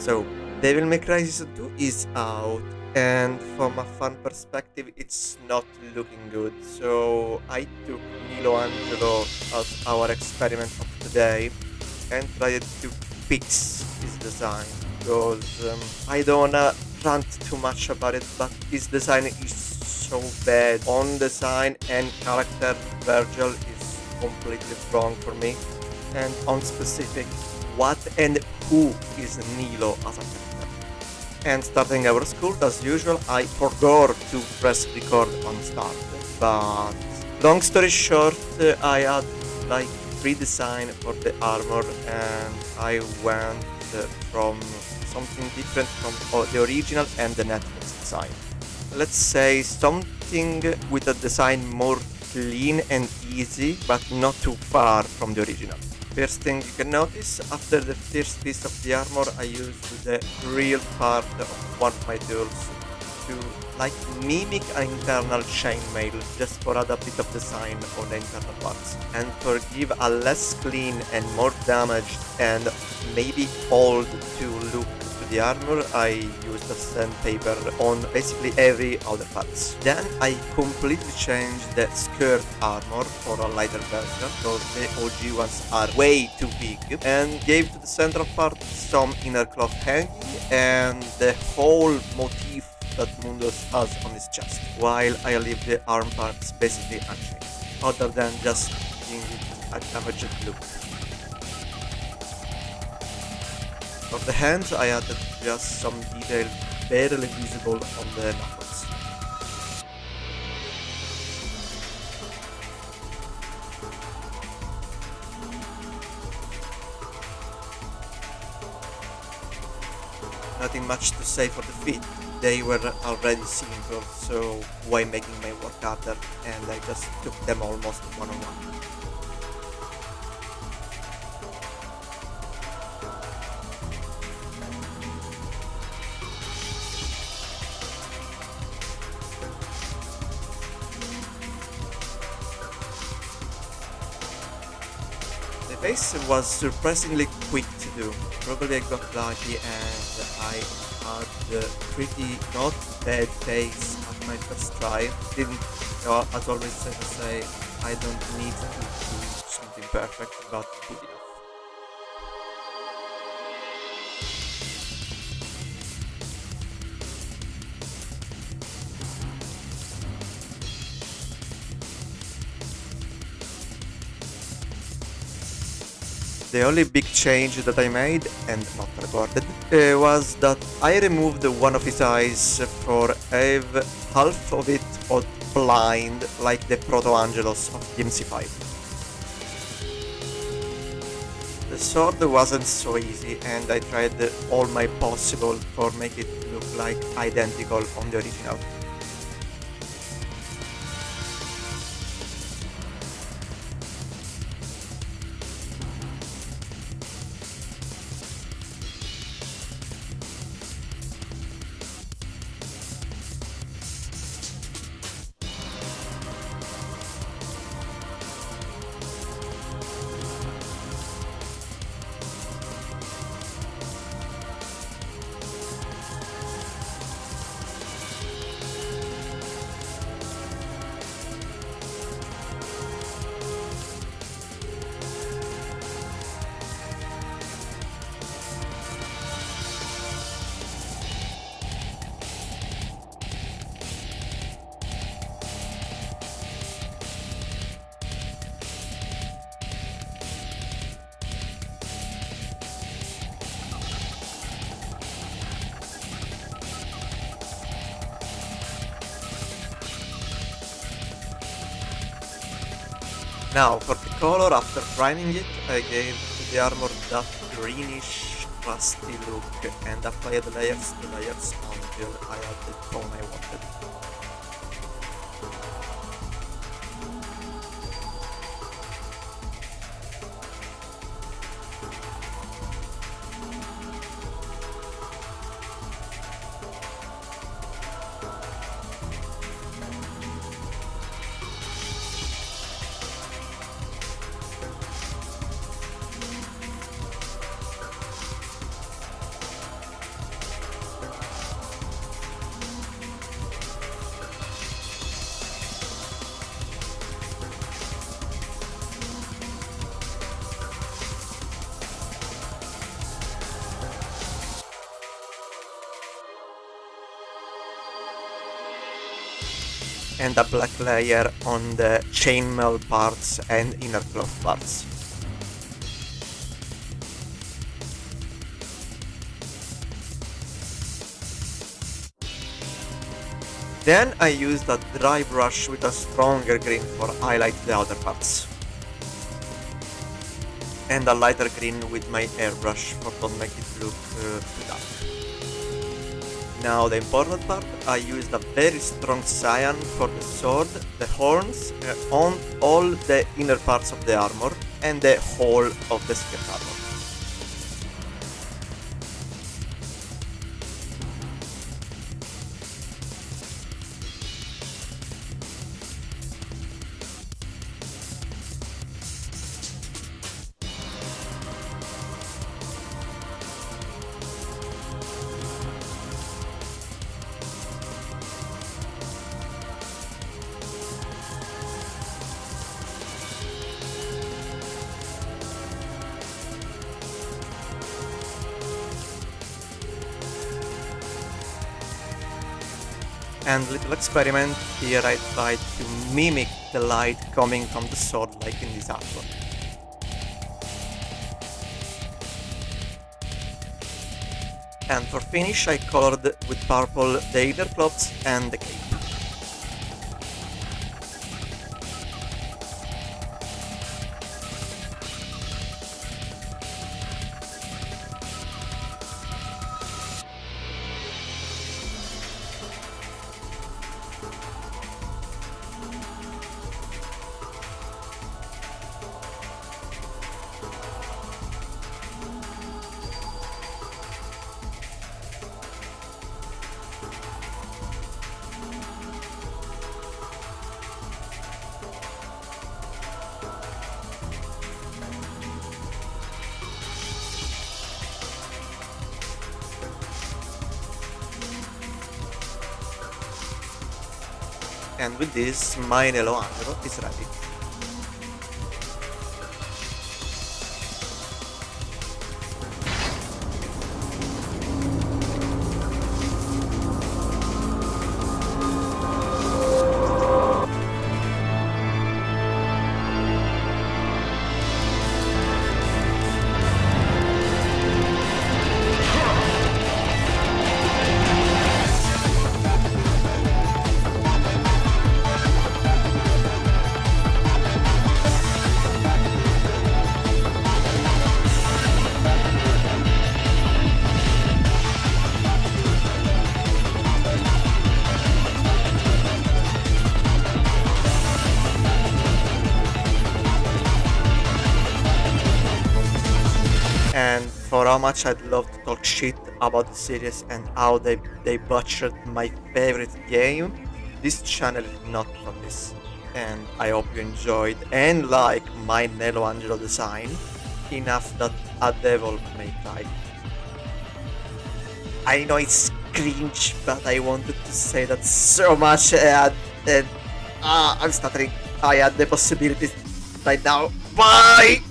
So, Devil May Cry Season 2 is out, and from a fan perspective, it's not looking good. So, I took Nelo Angelo as our experiment of today and tried to fix his design because I don't wanna rant too much about it, but his design is so bad. On design and character, Virgil is completely wrong for me, and on specific, what and who is Nilo as a character. And starting our school, as usual, I forgot to press record on start. But long story short, I had like redesign for the armor, and I went from something different from the original and the Netflix design. Let's say something with a design more clean and easy, but not too far from the original. First thing you can notice, after the first piece of the armor, I used the real part of one of my tools to like mimic an internal chainmail just for add a bit of design on the internal parts. And for give a less clean and more damaged and maybe old to look to the armor, I used the sandpaper on basically every other parts. Then I completely changed the skirt armor for a lighter version because the OG ones are way too big, and gave to the central part some inner cloth hanging and the whole motif that Mundus has on his chest, while I leave the arm parts basically unchanged, other than just giving it a damaged look. For the hands, I added just some detail barely visible on the knuckles. Nothing much to say for the feet. They were already simple, so why making my work harder? And I just took them almost one on one. The face was surprisingly quick to do. Probably I got lucky and I had a pretty not bad face at my first try. Didn't, as always as I say, I don't need to do something perfect, but good enough. The only big change that I made, and not recorded, was that I removed one of his eyes for have half of it on blind, like the Proto-Angelos of DMC5. The sword wasn't so easy, and I tried all my possible for make it look like identical on the original. Now, for the color, after priming it, I gave to the armor that greenish, rusty look and applied layers to layers until I had the tone I wanted. and a black layer on the chainmail parts and inner cloth parts. Then I used a dry brush with a stronger green for highlight the outer parts. And a lighter green with my airbrush for don't make it look too dark. Now the important part, I used a very strong cyan for the sword, the horns, on all the inner parts of the armor and the whole of the skirt armor. And little experiment, here I tried to mimic the light coming from the sword like in this artwork. And for finish I colored with purple the inner clothes and the cape. And with this, my Nelo Angelo is ready. And for how much I'd love to talk shit about the series and how they butchered my favorite game, this channel is not for this. And I hope you enjoyed and like my Nelo Angelo design enough that a devil may cry. I know it's cringe, but I wanted to say that so much and I'm stuttering. I had the possibilities right now. Bye!